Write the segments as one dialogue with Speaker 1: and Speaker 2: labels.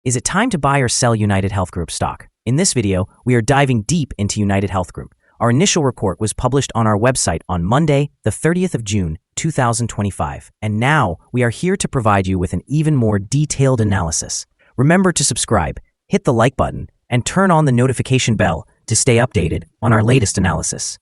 Speaker 1: Is it time to buy or sell UnitedHealth Group stock? In this video, we are diving deep into UnitedHealth Group. Our initial report was published on our website on Monday, the 30th of June, 2025. And now we are here to provide you with an even more detailed analysis. Remember to subscribe, hit the like button, and turn on the notification bell to stay updated on our latest analysis.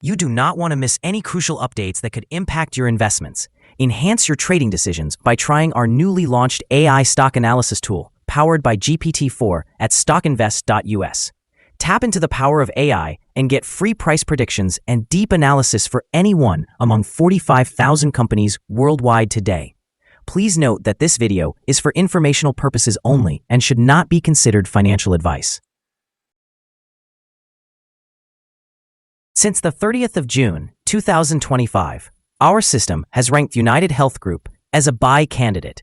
Speaker 1: You do not want to miss any crucial updates that could impact your investments. Enhance your trading decisions by trying our newly launched AI stock analysis tool, powered by GPT-4 at StockInvest.us. Tap into the power of AI and get free price predictions and deep analysis for any one among 45,000 companies worldwide today. Please note that this video is for informational purposes only and should not be considered financial advice. Since the 30th of June, 2025, our system has ranked UnitedHealth Group as a buy candidate,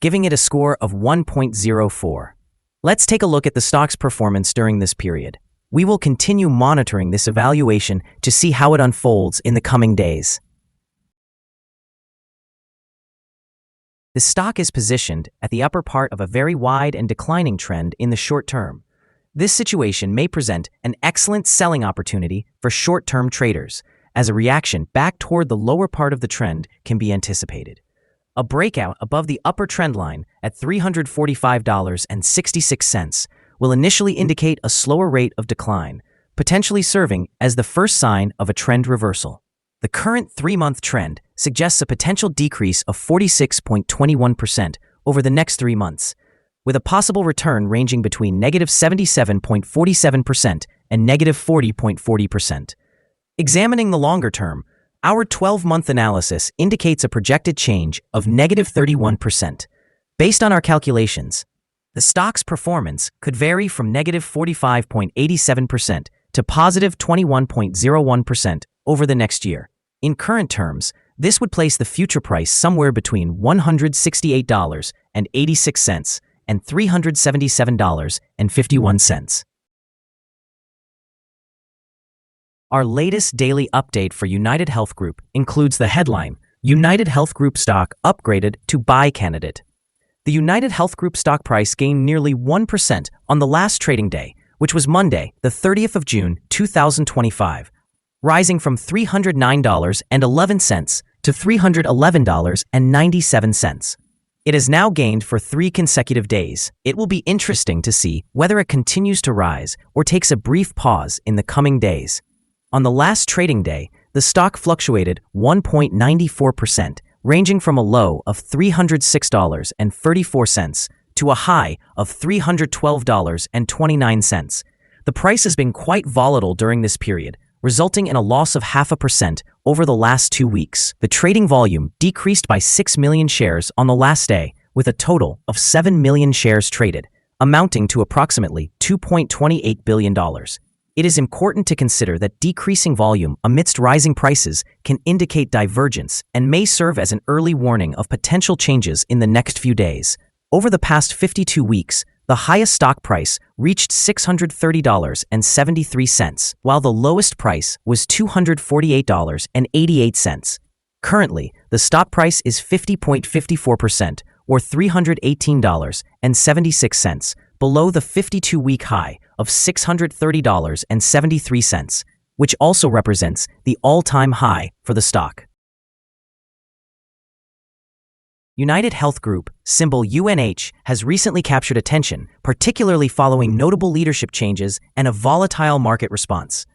Speaker 1: giving it a score of 1.04. Let's take a look at the stock's performance during this period. We will continue monitoring this evaluation to see how it unfolds in the coming days. The stock is positioned at the upper part of a very wide and declining trend in the short term. This situation may present an excellent selling opportunity for short-term traders, as a reaction back toward the lower part of the trend can be anticipated. A breakout above the upper trend line at $345.66 will initially indicate a slower rate of decline, potentially serving as the first sign of a trend reversal. The current 3-month trend suggests a potential decrease of 46.21% over the next 3 months, with a possible return ranging between negative 77.47% and negative 40.40%. Examining the longer term, our 12-month analysis indicates a projected change of negative 31%. Based on our calculations, the stock's performance could vary from negative 45.87% to positive 21.01% over the next year. In current terms, this would place the future price somewhere between $168.86 and $377.51. Our latest daily update for UnitedHealth Group includes the headline, UnitedHealth Group stock upgraded to buy candidate. The UnitedHealth Group stock price gained nearly 1% on the last trading day, which was Monday, the 30th of June, 2025, rising from $309.11 to $311.97. It has now gained for 3 consecutive days. It will be interesting to see whether it continues to rise or takes a brief pause in the coming days. On the last trading day, the stock fluctuated 1.94%, ranging from a low of $306.34 to a high of $312.29. The price has been quite volatile during this period, resulting in a loss of 0.5% over the last 2 weeks. The trading volume decreased by 6 million shares on the last day, with a total of 7 million shares traded, amounting to approximately $2.28 billion. It is important to consider that decreasing volume amidst rising prices can indicate divergence and may serve as an early warning of potential changes in the next few days. Over the past 52 weeks, the highest stock price reached $630.73, while the lowest price was $248.88. Currently, the stock price is 50.54%, or $318.76, below the 52-week high of $630.73, which also represents the all-time high for the stock. UnitedHealth Group, symbol UNH, has recently captured attention, particularly following notable leadership changes and a volatile market response.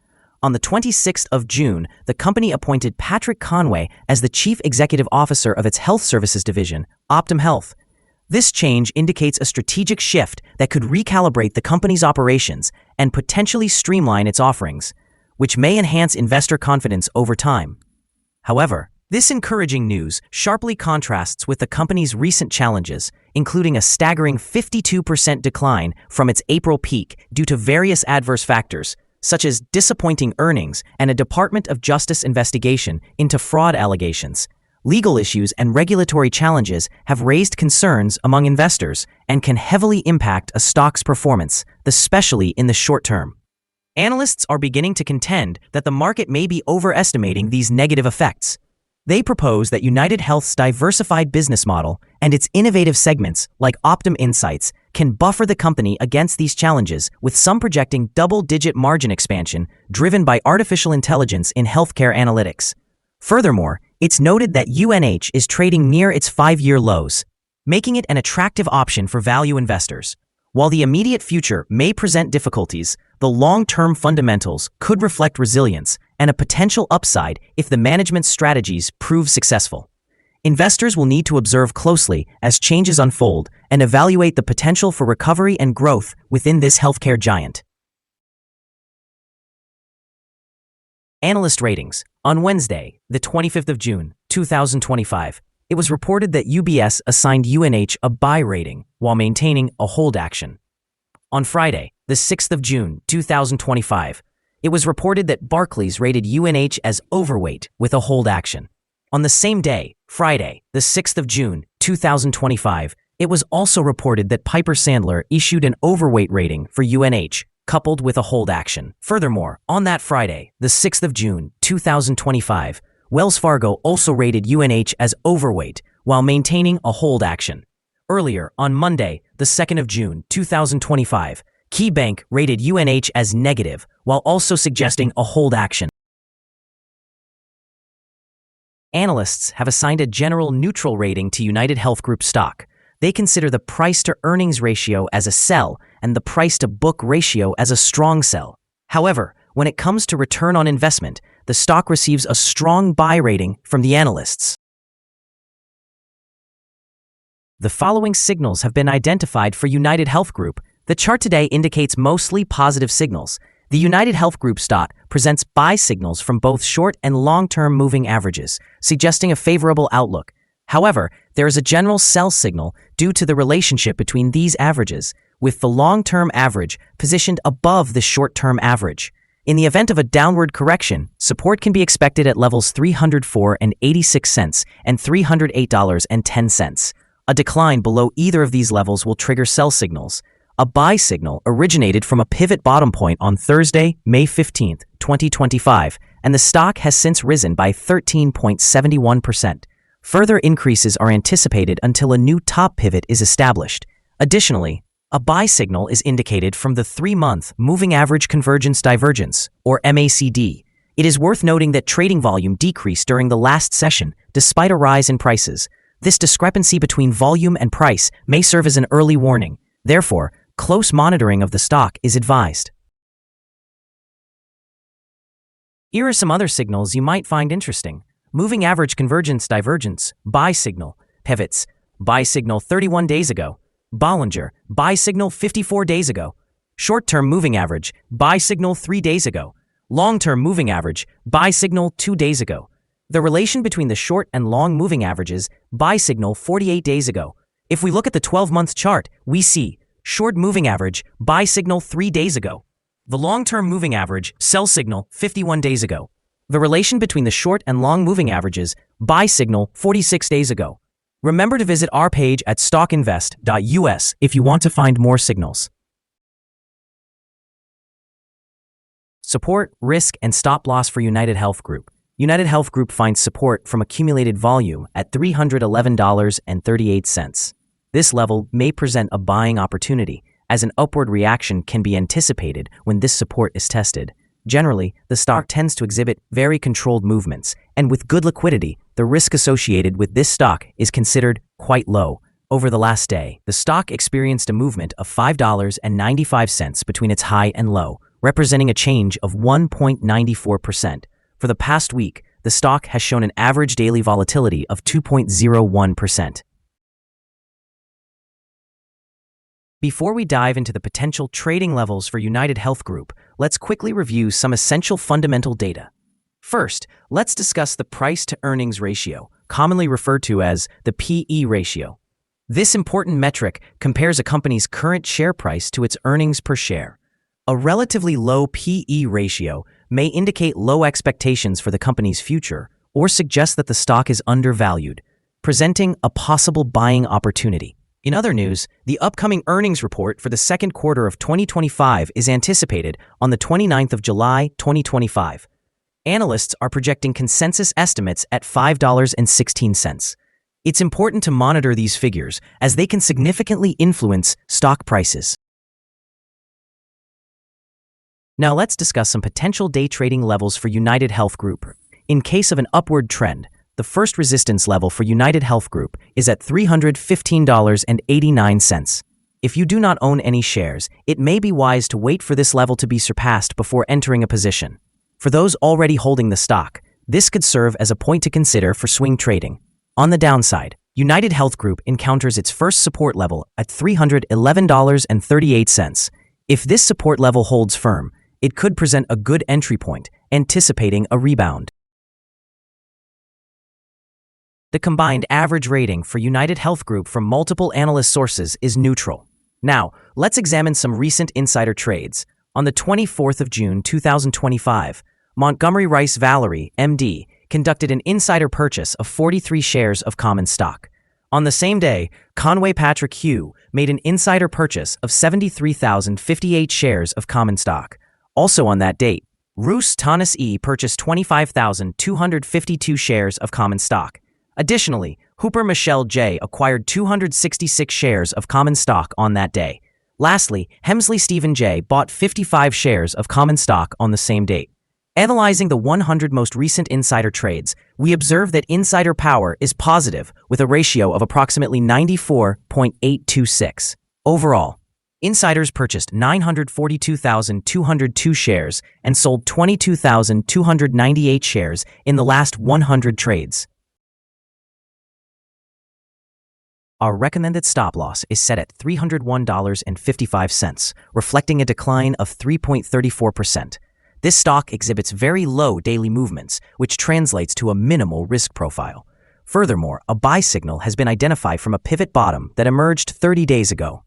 Speaker 1: On the 26th of June, the company appointed Patrick Conway as the Chief Executive Officer of its health services division, Optum Health. This change indicates a strategic shift that could recalibrate the company's operations and potentially streamline its offerings, which may enhance investor confidence over time. However, this encouraging news sharply contrasts with the company's recent challenges, including a staggering 52% decline from its April peak due to various adverse factors, such as disappointing earnings and a Department of Justice investigation into fraud allegations. Legal issues and regulatory challenges have raised concerns among investors and can heavily impact a stock's performance, especially in the short term. Analysts are beginning to contend that the market may be overestimating these negative effects. They propose that UnitedHealth's diversified business model and its innovative segments, like Optum Insights, can buffer the company against these challenges, with some projecting double-digit margin expansion driven by artificial intelligence in healthcare analytics. Furthermore, it's noted that UNH is trading near its 5-year lows, making it an attractive option for value investors. While the immediate future may present difficulties, the long-term fundamentals could reflect resilience and a potential upside if the management strategies prove successful. Investors will need to observe closely as changes unfold and evaluate the potential for recovery and growth within this healthcare giant. Analyst ratings. On Wednesday, the 25th of June, 2025, it was reported that UBS assigned UNH a buy rating while maintaining a hold action. On Friday, the 6th of June, 2025, it was reported that Barclays rated UNH as overweight with a hold action. On the same day, Friday, the 6th of June, 2025, it was also reported that Piper Sandler issued an overweight rating for UNH, coupled with a hold action. Furthermore, on that Friday, the 6th of June, 2025, Wells Fargo also rated UNH as overweight while maintaining a hold action. Earlier, on Monday, the 2nd of June, 2025, KeyBank rated UNH as negative while also suggesting a hold action. Analysts have assigned a general neutral rating to UnitedHealth Group stock. They consider the price-to-earnings ratio as a sell and the price-to-book ratio as a strong sell. However, when it comes to return on investment, the stock receives a strong buy rating from the analysts. The following signals have been identified for UnitedHealth Group. The chart today indicates mostly positive signals. The UnitedHealth Group stock presents buy signals from both short and long-term moving averages, suggesting a favorable outlook. However, there is a general sell signal due to the relationship between these averages, with the long-term average positioned above the short-term average. In the event of a downward correction, support can be expected at levels $304.86 and $308.10. A decline below either of these levels will trigger sell signals. A buy signal originated from a pivot bottom point on Thursday, May 15, 2025, and the stock has since risen by 13.71%. Further increases are anticipated until a new top pivot is established. Additionally, a buy signal is indicated from the 3-month Moving Average Convergence Divergence, or MACD. It is worth noting that trading volume decreased during the last session, despite a rise in prices. This discrepancy between volume and price may serve as an early warning. Therefore, close monitoring of the stock is advised. Here are some other signals you might find interesting. Moving Average Convergence Divergence, buy signal, pivots, buy signal 31 days ago. Bollinger, buy signal 54 days ago. Short-term moving average, buy signal 3 days ago. Long-term moving average, buy signal 2 days ago. The relation between the short and long moving averages, buy signal 48 days ago. If we look at the 12-month chart, we see short moving average, buy signal 3 days ago. The long-term moving average, sell signal 51 days ago. The relation between the short and long moving averages, buy signal 46 days ago. Remember to visit our page at StockInvest.us if you want to find more signals. Support, risk, and stop loss for UnitedHealth Group. UnitedHealth Group finds support from accumulated volume at $311.38. This level may present a buying opportunity, as an upward reaction can be anticipated when this support is tested. Generally, the stock tends to exhibit very controlled movements, and with good liquidity, the risk associated with this stock is considered quite low. Over the last day, the stock experienced a movement of $5.95 between its high and low, representing a change of 1.94%. For the past week, the stock has shown an average daily volatility of 2.01%. Before we dive into the potential trading levels for UnitedHealth Group, let's quickly review some essential fundamental data. First, let's discuss the price-to-earnings ratio, commonly referred to as the PE ratio. This important metric compares a company's current share price to its earnings per share. A relatively low PE ratio may indicate low expectations for the company's future or suggest that the stock is undervalued, presenting a possible buying opportunity. In other news, the upcoming earnings report for the second quarter of 2025 is anticipated on the 29th of July, 2025. Analysts are projecting consensus estimates at $5.16. It's important to monitor these figures as they can significantly influence stock prices. Now let's discuss some potential day trading levels for UnitedHealth Group. In case of an upward trend, the first resistance level for UnitedHealth Group is at $315.89. If you do not own any shares, it may be wise to wait for this level to be surpassed before entering a position. For those already holding the stock, this could serve as a point to consider for swing trading. On the downside, UnitedHealth Group encounters its first support level at $311.38. If this support level holds firm, it could present a good entry point, anticipating a rebound. The combined average rating for UnitedHealth Group from multiple analyst sources is neutral. Now, let's examine some recent insider trades. On the 24th of June 2025, Montgomery Rice Valerie, MD, conducted an insider purchase of 43 shares of common stock. On the same day, Conway Patrick Hugh made an insider purchase of 73,058 shares of common stock. Also on that date, Roos Thomas E. purchased 25,252 shares of common stock. Additionally, Hooper Michelle J. acquired 266 shares of common stock on that day. Lastly, Hemsley Stephen J. bought 55 shares of common stock on the same date. Analyzing the 100 most recent insider trades, we observe that insider power is positive with a ratio of approximately 94.826. Overall, insiders purchased 942,202 shares and sold 22,298 shares in the last 100 trades. Our recommended stop loss is set at $301.55, reflecting a decline of 3.34%. This stock exhibits very low daily movements, which translates to a minimal risk profile. Furthermore, a buy signal has been identified from a pivot bottom that emerged 30 days ago.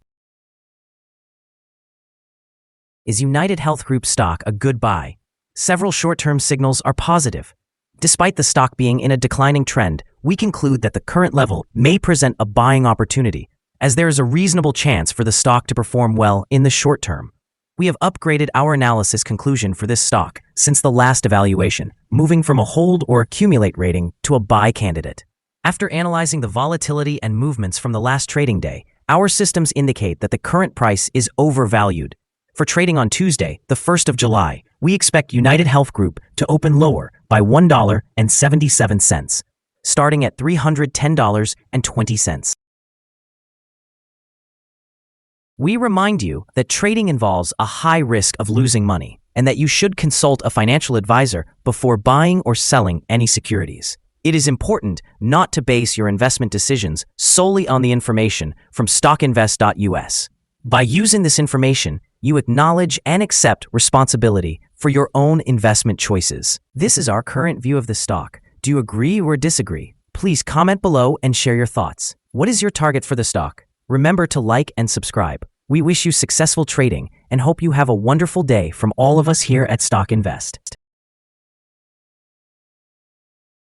Speaker 1: Is UnitedHealth Group stock a good buy? Several short-term signals are positive. Despite the stock being in a declining trend, we conclude that the current level may present a buying opportunity, as there is a reasonable chance for the stock to perform well in the short term. We have upgraded our analysis conclusion for this stock since the last evaluation, moving from a hold or accumulate rating to a buy candidate. After analyzing the volatility and movements from the last trading day, our systems indicate that the current price is overvalued. For trading on Tuesday, the 1st of July, we expect UnitedHealth Group to open lower by $1.77, starting at $310.20. We remind you that trading involves a high risk of losing money and that you should consult a financial advisor before buying or selling any securities. It is important not to base your investment decisions solely on the information from StockInvest.us. By using this information, you acknowledge and accept responsibility for your own investment choices. This is our current view of the stock. Do you agree or disagree? Please comment below and share your thoughts. What is your target for the stock? Remember to like and subscribe. We wish you successful trading and hope you have a wonderful day from all of us here at Stock Invest.